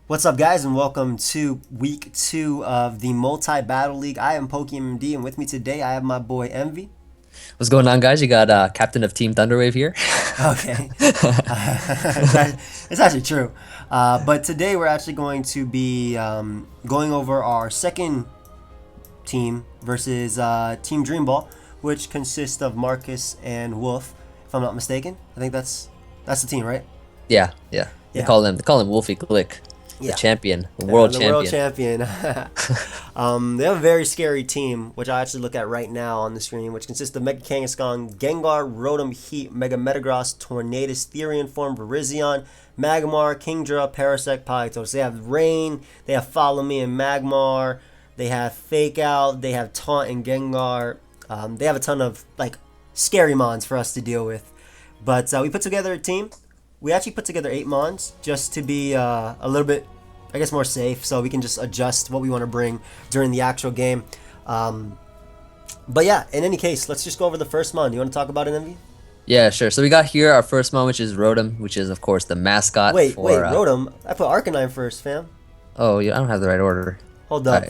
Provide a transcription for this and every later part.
What's up, guys, and welcome to week 2 of the Multi-Battle League. I am pokeaimMD, and with me today I have my boy Envy. What's going on, guys? You got captain of Team Thunderwave here. Okay. It's actually true. But today we're actually going to be going over our second team versus Team DreamBall, which consists of Marcus and Wolf, if I'm not mistaken. I think that's the team, right? Yeah, yeah. They Yeah. call him Wolfie Glick, the Yeah. champion, the world The champion. world champion. They have a very scary team, which I actually look at right now on the screen, which consists of Mega Kangaskhan, Gengar, Rotom, Heat, Mega Metagross, Tornadus, Therian Form, Virizion, Magmar, Kingdra, Parasect, Politoed. So they have Rain, they have Follow Me and Magmar, they have Fake Out, they have Taunt and Gengar. They have a ton of scary mons for us to deal with. But we put together a team. We actually put together 8 mons just to be a little bit, I guess, more safe, so we can just adjust what we want to bring during the actual game. But yeah, in any case, let's just go over the first mon. You want to talk about it, Envy? Yeah, sure. So we got here our first one, which is Rotom, which is of course the mascot Wait, for. Rotom. I put Arcanine first, fam. Oh, yeah, I don't have the right order. Hold All up.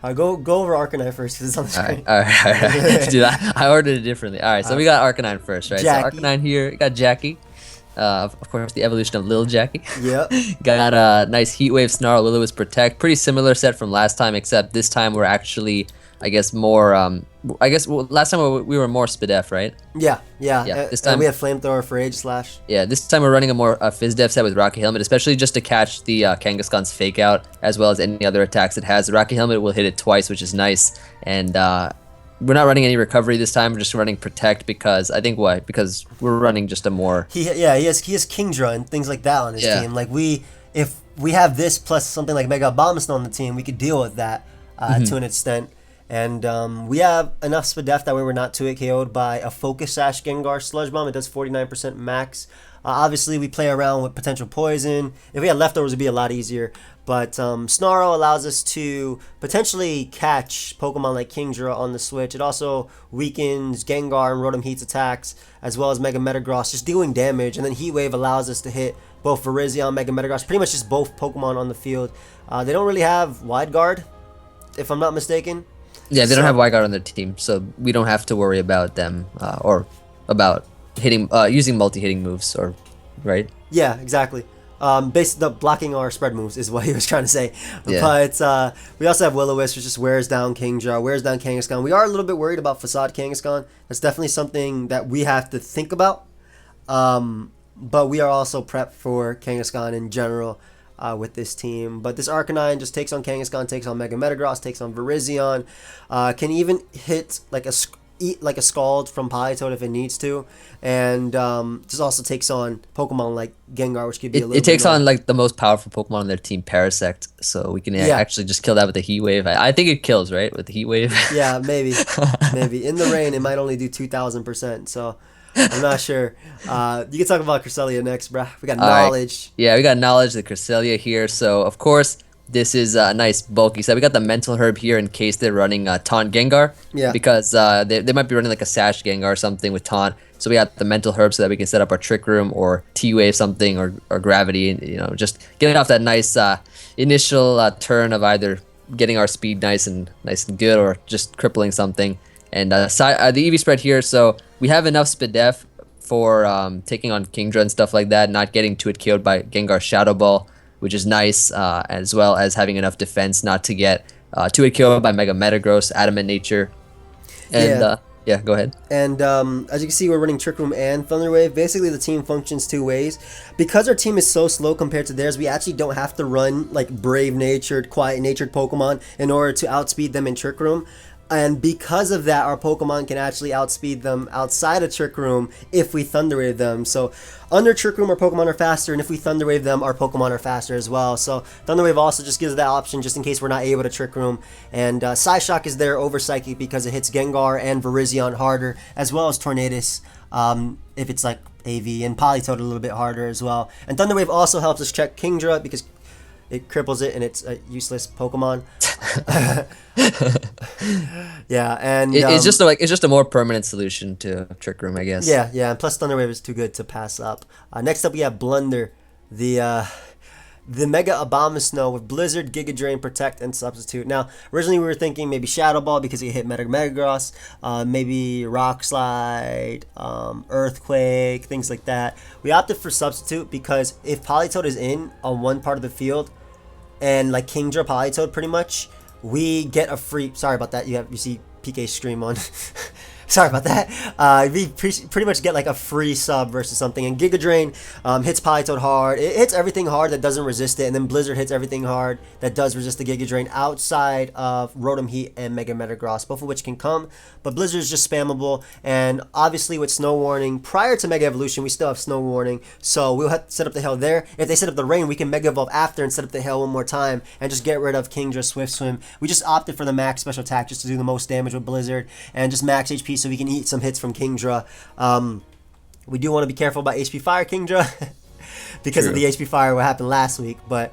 right, Go over Arcanine first because it's on the all screen. right, all right, all right. Dude, I ordered it differently. All right, so we got Arcanine first, right? Jackie. So Arcanine here, we got Jackie. Of course, the evolution of Lil Jackie. Yep. Got a nice Heat Wave, Snarl, Will-O-Wisp, Protect. Pretty similar set from last time, except this time we're actually, I guess, more. Last time we were more Spidef, right? Yeah. Yeah, this And time- we have Flamethrower for Age Slash. Yeah, this time we're running a more Fizz-Def set with Rocky Helmet, especially just to catch the Kangaskhan's Fake Out, as well as any other attacks it has. The Rocky Helmet will hit it twice, which is nice, and we're not running any Recovery this time. We're just running Protect because I think why? Because we're running just a more. He has Kingdra and things like that on his Yeah. team. If we have this plus something like Mega Abomasnow on the team, we could deal with that to an extent. And we have enough Spadef that way we're not 2-hit KO'd by a Focus Sash Gengar Sludge Bomb. It does 49% max. Obviously, we play around with potential poison. If we had leftovers, it'd be a lot easier. But Snarl allows us to potentially catch Pokemon like Kingdra on the Switch. It also weakens Gengar and Rotom Heat's attacks, as well as Mega Metagross, just doing damage. And then Heat Wave allows us to hit both Virizion, Mega Metagross, pretty much just both Pokemon on the field. They don't really have wideguard, if I'm not mistaken. Yeah, they So- don't have Wideguard on their team, so we don't have to worry about them or about hitting using multi-hitting moves, or right? Yeah, exactly. Basically, blocking our spread moves is what he was trying to say. Yeah. But we also have Will-O-Wisp, which just wears down Kingdra, wears down Kangaskhan. We are a little bit worried about Facade Kangaskhan. That's definitely something that we have to think about. But we are also prepped for Kangaskhan in general with this team. But this Arcanine just takes on Kangaskhan, takes on Mega Metagross, takes on Virizion. Can even hit eat like a Scald from Politoed if it needs to, and just also takes on Pokemon like Gengar, which could be a little. It takes bit on like the most powerful Pokemon on their team, Parasect, so we can Yeah. actually just kill that with the Heat Wave. I think it kills, right, with the Heat Wave. Yeah, maybe in the rain it might only do 2,000%. So I'm not sure. You can talk about Cresselia next, bruh. We got All right. knowledge. Yeah, we got knowledge, the Cresselia here. So of course this is a nice bulky set. We got the Mental Herb here in case they're running Taunt Gengar. Yeah. Because they might be running like a Sash Gengar or something with Taunt. So we got the Mental Herb so that we can set up our Trick Room or T-Wave something or Gravity. You know, just getting off that nice initial turn of either getting our speed nice and good or just crippling something. And the EV spread here, so we have enough Spadef for taking on Kingdra and stuff like that, not getting to it KO'd by Gengar Shadow Ball, which is nice, as well as having enough defense not to get to it KO'd by Mega Metagross, Adamant Nature. And Yeah. yeah, go ahead. And as you can see, we're running Trick Room and Thunder Wave. Basically, the team functions 2 ways. Because our team is so slow compared to theirs, we actually don't have to run like brave-natured, quiet-natured Pokemon in order to outspeed them in Trick Room. And because of that, our Pokemon can actually outspeed them outside of Trick Room if we Thunder Wave them. So under Trick Room, our Pokemon are faster, and if we Thunder Wave them, our Pokemon are faster as well. So Thunder Wave also just gives that option just in case we're not able to Trick Room. And Psyshock is there over Psychic because it hits Gengar and Virizion harder, as well as Tornadus if it's like AV, and Politoed a little bit harder as well. And Thunder Wave also helps us check Kingdra because it cripples it and it's a useless Pokemon. Yeah, and It's just a more permanent solution to Trick Room, I guess. yeah, and plus Thunder Wave is too good to pass up. Next up, we have Blunder, the the Mega Abomasnow with Blizzard, Giga Drain, Protect, and Substitute. Now, originally we were thinking maybe Shadow Ball because he hit Metagross, maybe Rock Slide, Earthquake, things like that. We opted for Substitute because if Politoed is in on one part of the field, and like Kingdra, Politoed pretty much, we get a free... Sorry about that, you see PK Scream on... Sorry about that. We pretty much get like a free sub versus something. And Giga Drain hits Politoed hard. It hits everything hard that doesn't resist it. And then Blizzard hits everything hard that does resist the Giga Drain outside of Rotom Heat and Mega Metagross, both of which can come. But Blizzard is just spammable. And obviously with Snow Warning, prior to Mega Evolution, we still have Snow Warning. So we'll have to set up the Hail there. If they set up the Rain, we can Mega Evolve after and set up the Hail one more time. And just get rid of Kingdra, Swift Swim. We just opted for the max special attack just to do the most damage with Blizzard. And just max HP so we can eat some hits from Kingdra. We do want to be careful about HP Fire Kingdra because of the HP Fire what happened last week, but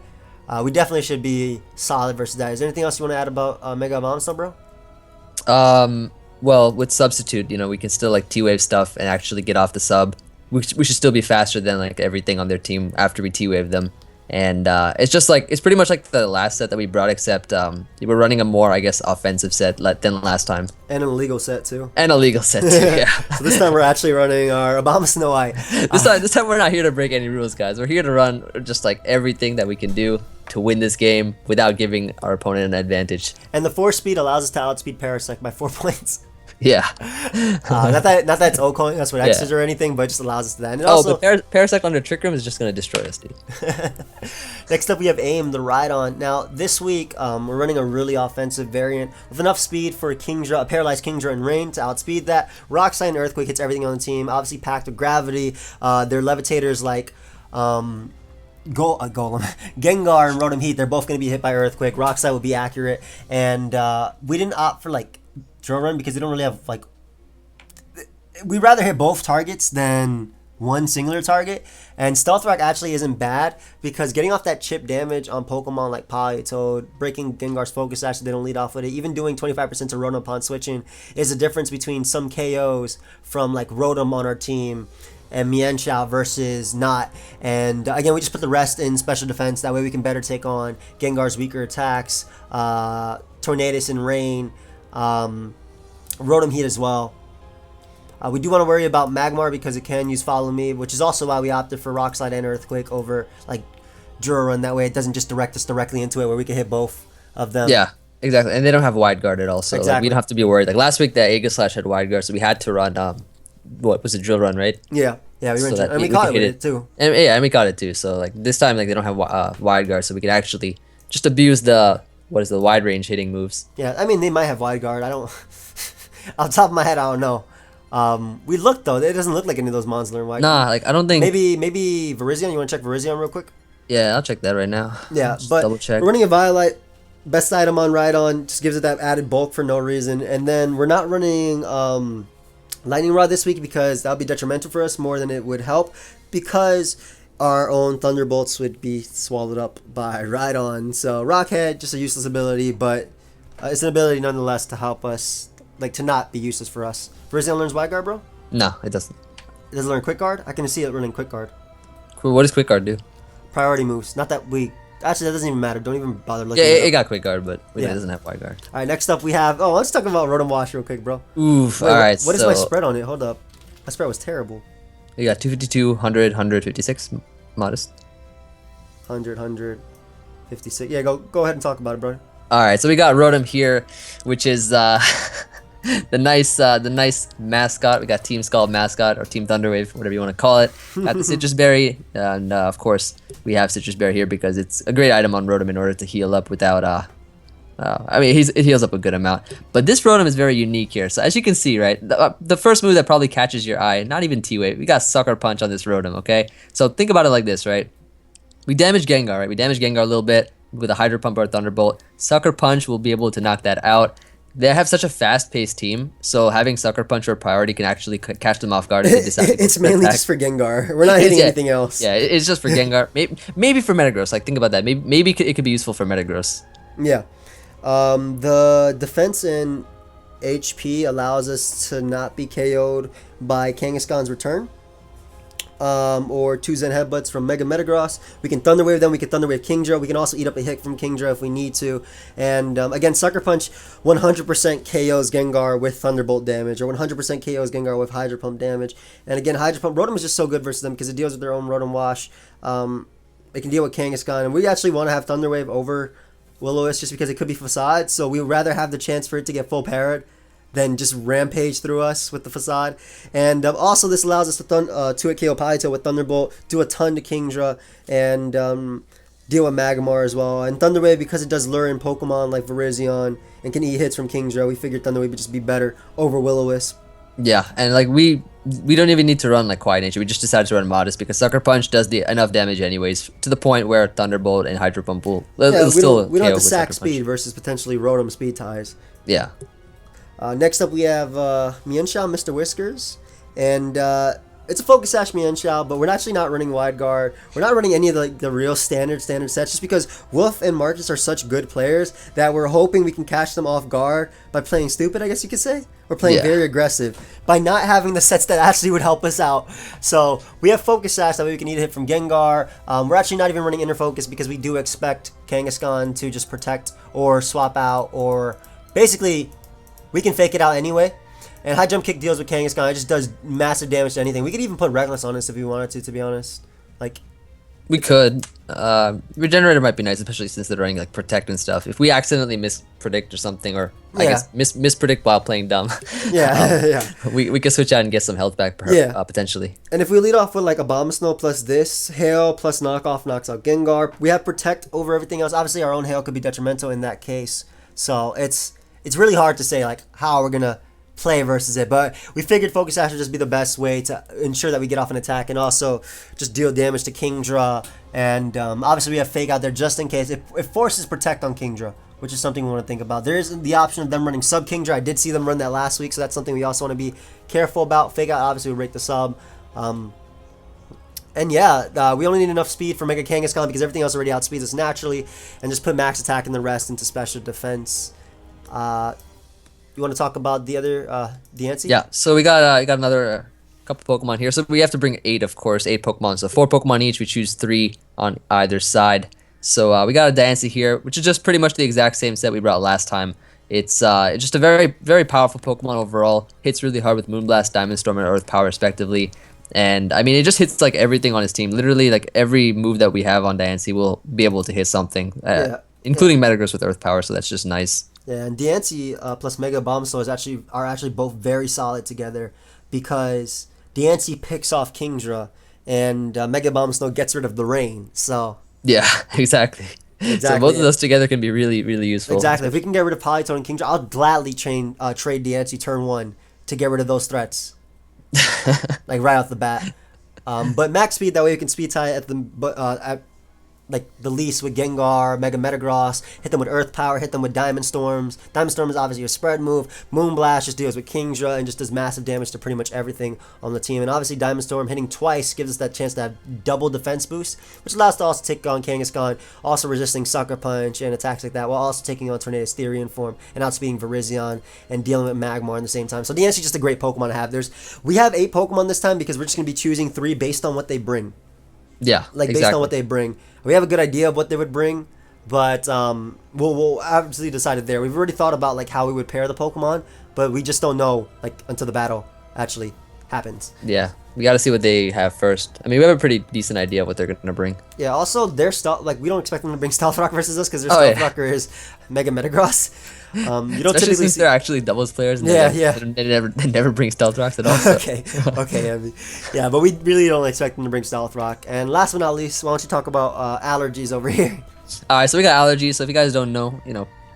we definitely should be solid versus that. Is there anything else you want to add about Mega Abomasnow, bro? Well, with Substitute, you know, we can still like T-Wave stuff and actually get off the sub. We should still be faster than like everything on their team after we T-Wave them. And it's just like, it's pretty much like the last set that we brought, except we're running a more, I guess, offensive set than last time. And an illegal set too. And a legal set too, yeah. So this time we're actually running our Abomasnow Eye. This time we're not here to break any rules, guys. We're here to run just like everything that we can do to win this game without giving our opponent an advantage. And the 4-speed allows us to outspeed Parasect by 4 points. Yeah. Not that it's O-coin, that's what X is or anything, but it just allows us to that. And also, but Parasect under Trick Room is just going to destroy us, dude. Next up, we have AIM, the Rhydon. Now, this week, we're running a really offensive variant with enough speed for Kingdra, a paralyzed Kingdra and Rain to outspeed that. Rock Slide and Earthquake hits everything on the team, obviously packed with gravity. Their levitators like... Golem, Gengar and Rotom Heat, they're both going to be hit by Earthquake. Rock Slide will be accurate. And we didn't opt for, like, Drill Run because they don't really have, like... We'd rather hit both targets than one singular target. And Stealth Rock actually isn't bad because getting off that chip damage on Pokemon like Politoed, breaking Gengar's Focus Sash so they don't lead off with it, even doing 25% to Rotom upon switching is a difference between some KOs from, like, Rotom on our team and Mienshao versus not. And again, we just put the rest in special defense. That way we can better take on Gengar's weaker attacks, Tornadus and Rain, Rotom Heat as well. We do want to worry about Magmar because it can use Follow Me, which is also why we opted for Rock Slide and Earthquake over like Jura Run. That way it doesn't just direct us directly into it where we can hit both of them. Yeah, exactly. And they don't have Wide Guard at all, so Exactly. like, we don't have to be worried. Like last week, that Aegislash had Wide Guard, so we had to run, what was it, Drill Run, right? Yeah, we So went that and we we caught can it with hit it too. And we got it too. So like this time, like they don't have Wide Guard, so we can actually just abuse the wide range hitting moves. Yeah, I mean they might have Wide Guard. I don't. Off the top of my head, I don't know. We looked though. It doesn't look like any of those mons learn Wide Guard. Nah, like I don't think. Maybe Virizion. You want to check Virizion real quick? Yeah, I'll check that right now. Yeah, Just but double check. we're running a Violet. Best item on Rhydon, just gives it that added bulk for no reason. And then we're not running Lightning Rod this week because that would be detrimental for us more than it would help because our own Thunderbolts would be swallowed up by Rhydon. So Rockhead, just a useless ability, but it's an ability nonetheless to help us, like to not be useless for us. Virizion learns Wide Guard, bro? No, it doesn't. It doesn't learn Quick Guard? I can see it running Quick Guard. Cool. What does Quick Guard do? Priority moves. Not that we... Actually, that doesn't even matter. Don't even bother looking Yeah, it it up. got Quick Guard, but it Yeah. doesn't have Wide Guard. All right, next up we have... Oh, let's talk about Rotom Wash real quick, bro. Oof. Wait, All right. What is so my spread on it? Hold up. My spread was terrible. You got 252, 100, 156, modest. 100, 156. Yeah, go ahead and talk about it, bro. All right, so we got Rotom here, which is the nice mascot. We got Team Skull mascot or Team Thunderwave, whatever you want to call it. Got the Citrus Berry, and of course we have Citrus Berry here because it's a great item on Rotom in order to heal up without I mean, it heals up a good amount. But this Rotom is very unique here. So as you can see, right, the first move that probably catches your eye, not even T-Wave, we got Sucker Punch on this Rotom, okay? So think about it like this, right? We damage Gengar, right? We damage Gengar a little bit with a Hydro Pump or a Thunderbolt. Sucker Punch will be able to knock that out. They have such a fast-paced team, so having Sucker Punch or Priority can actually catch them off guard. If they decide to go It's for mainly attack. just for Gengar. We're not hitting anything else. Yeah, it's just for Gengar. Maybe for Metagross. Like, think about that. Maybe it could be useful for Metagross. Yeah. The defense and HP allows us to not be KO'd by Kangaskhan's return. or 2 Zen Headbutts from Mega Metagross. We can Thunder Wave them, we can Thunder Wave Kingdra, we can also eat up a hit from Kingdra if we need to. And again, Sucker Punch 100% KOs Gengar with Thunderbolt damage, or 100% KOs Gengar with Hydro Pump damage. And again, Hydro Pump, Rotom is just so good versus them because it deals with their own Rotom Wash. It can deal with Kangaskhan, and we actually want to have Thunder Wave over Will-O-Wisp just because it could be Facade, so we would rather have the chance for it to get full parried than just rampage through us with the Facade. And also this allows us to 2-hit KO Palito with Thunderbolt, do a ton to Kingdra, and deal with Magmar as well. And Thunder Wave, because it does lure in Pokemon like Virizion and can eat hits from Kingdra, we figured Thunder Wave would just be better over Will-O-Wisp. Yeah, and like we don't even need to run like Quiet Nature. We just decided to run Modest because Sucker Punch does enough damage anyways, to the point where Thunderbolt and Hydro Pump will we don't have KO to sack speed versus potentially Rotom speed ties. Yeah. Next up we have Mienshao, Mr. Whiskers, and it's a Focus Sash Mienshao, but we're actually not running wideguard. We're not running any of the real standard sets, just because Wolf and Marcus are such good players that we're hoping we can catch them off guard by playing stupid, I guess you could say. We're playing very aggressive by not having the sets that actually would help us out. So we have Focus Sash, that way we can eat a hit from Gengar. We're actually not even running Inner Focus because we do expect Kangaskhan to just protect or swap out, or basically we can fake it out anyway. And High Jump Kick deals with Kangaskhan. It just does massive damage to anything. We could even put Reckless on this if we wanted to be honest. Like, we could. Regenerator might be nice, especially since they're running like Protect and stuff. If we accidentally mispredict or something, or I guess mispredict while playing dumb, we could switch out and get some health back, potentially. And if we lead off with like abomasnow plus this, Hail plus knockoff knocks out Gengar. We have Protect over everything else. Obviously, our own Hail could be detrimental in that case. So it's really hard to say like how we're gonna play versus it, but we figured Focus Sash would just be the best way to ensure that we get off an attack and also just deal damage to Kingdra. And obviously we have Fake out there just in case. It forces Protect on Kingdra, which is something we want to think about. There is the option of them running sub Kingdra. I did see them run that last week, so that's something we also want to be careful about. Fake out obviously would break the sub. And yeah, we only need enough speed for Mega Kangaskhan because everything else already outspeeds us naturally, and just put max attack and the rest into special defense. You want to talk about the other Diancie? Yeah, so we got another couple Pokemon here. So we have to bring 8, of course, 8 Pokemon. So 4 Pokemon each. We choose 3 on either side. So we got a Diancie here, which is just pretty much the exact same set we brought last time. It's just a very, very powerful Pokemon overall. Hits really hard with Moonblast, Diamond Storm, and Earth Power, respectively. And I mean, it just hits like everything on his team. Literally, like every move that we have on Diancie will be able to hit something, including Metagross with Earth Power. So that's just nice. Yeah, and Diancie plus Mega Abomasnow are actually both very solid together because Diancie picks off Kingdra and Mega Abomasnow gets rid of the rain. So yeah, exactly. So both of those together can be really, really useful. Exactly. If we can get rid of Polytone and Kingdra, I'll gladly trade Diancie turn 1 to get rid of those threats, like right off the bat. But max speed, that way we can speed tie at like the least with Gengar, Mega Metagross, hit them with Earth Power, hit them with Diamond Storms. Diamond Storm is obviously a spread move. Moonblast just deals with Kingdra and just does massive damage to pretty much everything on the team. And obviously Diamond Storm hitting twice gives us that chance to have double defense boost, which allows us to also take on Kangaskhan, also resisting Sucker Punch and attacks like that, while also taking on Tornado's Therian form and outspeeding Virizion and dealing with Magmar at the same time. So Diancie is just a great Pokemon to have. We have 8 Pokemon this time because we're just going to be choosing 3 based on what they bring. Yeah, based on what they bring. We have a good idea of what they would bring, but we'll obviously decide it there. We've already thought about like how we would pair the Pokemon, but we just don't know like until the battle actually happens. Yeah, we got to see what they have first. I mean, we have a pretty decent idea of what they're gonna bring. Yeah. Also, their stuff we don't expect them to bring Stealth Rock versus us because their Stealth Rocker is Mega Metagross. You don't Especially typically since they're actually doubles players. And they never bring Stealth Rocks at all. So. okay, yeah, but we really don't expect them to bring Stealth Rock. And last but not least, why don't you talk about allergies over here? All right, so we got allergies. So if you guys don't know,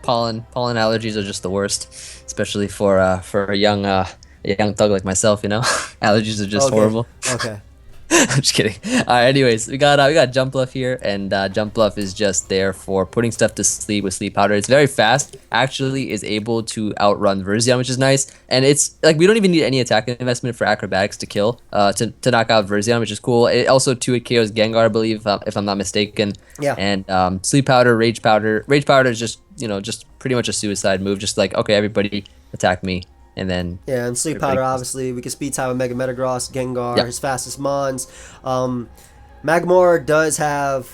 pollen allergies are just the worst, especially for a young thug like myself. Allergies are just horrible. Okay. I'm just kidding. Alright, anyways, we got Jump Bluff here, and Jump Bluff is just there for putting stuff to sleep with Sleep Powder. It's very fast, actually is able to outrun Virizion, which is nice, and it's like we don't even need any attack investment for Acrobatics to kill, to knock out Virizion, which is cool. It also 2-hit KOs Gengar, I believe, if I'm not mistaken. Yeah. And Sleep Powder, Rage Powder is just, just pretty much a suicide move, just like, okay, everybody attack me. and then Yeah, and Sleep everybody Powder, goes- obviously. We can speed tie with Mega Metagross, Gengar, Yeah. his fastest Mons. Magmar does have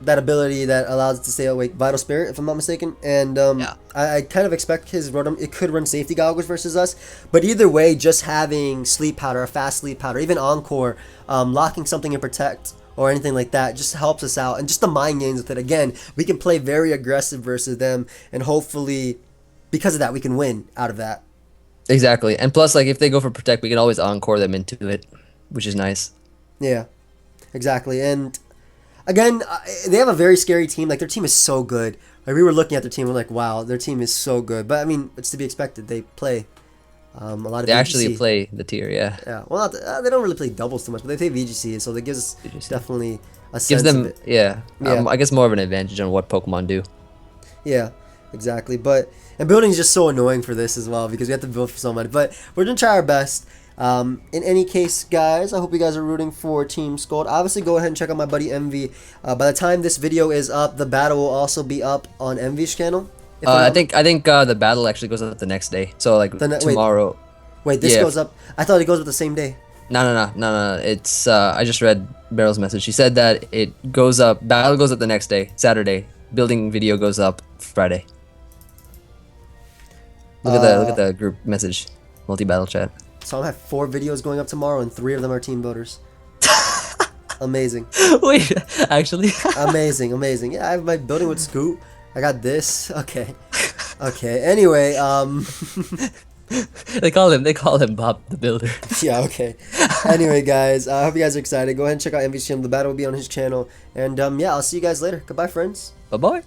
that ability that allows it to stay awake, Vital Spirit, if I'm not mistaken. And Yeah. I kind of expect his Rotom, it could run safety goggles versus us. But either way, just having Sleep Powder, a fast Sleep Powder, even Encore, locking something in Protect or anything like that just helps us out. And just the mind games with it. Again, we can play very aggressive versus them, and hopefully, because of that, we can win out of that. Exactly, and plus, like if they go for protect, we can always encore them into it, which is nice. Yeah, exactly. And again, they have a very scary team. Like, their team is so good. Like, we were looking at their team, we're like, wow, their team is so good. But I mean, it's to be expected. They play a lot of They VGC. actually play the tier, yeah. Yeah, well, they don't really play doubles too much, but they play VGC, so that gives us VGC. definitely a sense Gives of them, it. yeah, Yeah. I guess more of an advantage on what Pokemon do. Yeah, exactly. But and building is just so annoying for this as well because we have to build for so much. But we're gonna try our best. In any case, guys, I hope you guys are rooting for Team Scold. Obviously, go ahead and check out my buddy MV. By the time this video is up, the battle will also be up on MV's channel. If I'm I not- think the battle actually goes up the next day. So like wait. tomorrow. Wait, this yeah. goes up. I thought it goes up the same day. No. It's I just read Barrel's message. She said that it goes up. Battle goes up the next day, Saturday. Building video goes up Friday. Look at the group message, multi-battle chat. So I have 4 videos going up tomorrow, and 3 of them are team builders. Amazing. Wait, actually. Amazing. Yeah, I have my building with Scoot. I got this. Okay. Anyway, They call him Bob the Builder. yeah, okay. Anyway, guys, I hope you guys are excited. Go ahead and check out MV's channel. The battle will be on his channel. And yeah, I'll see you guys later. Goodbye, friends. Bye bye.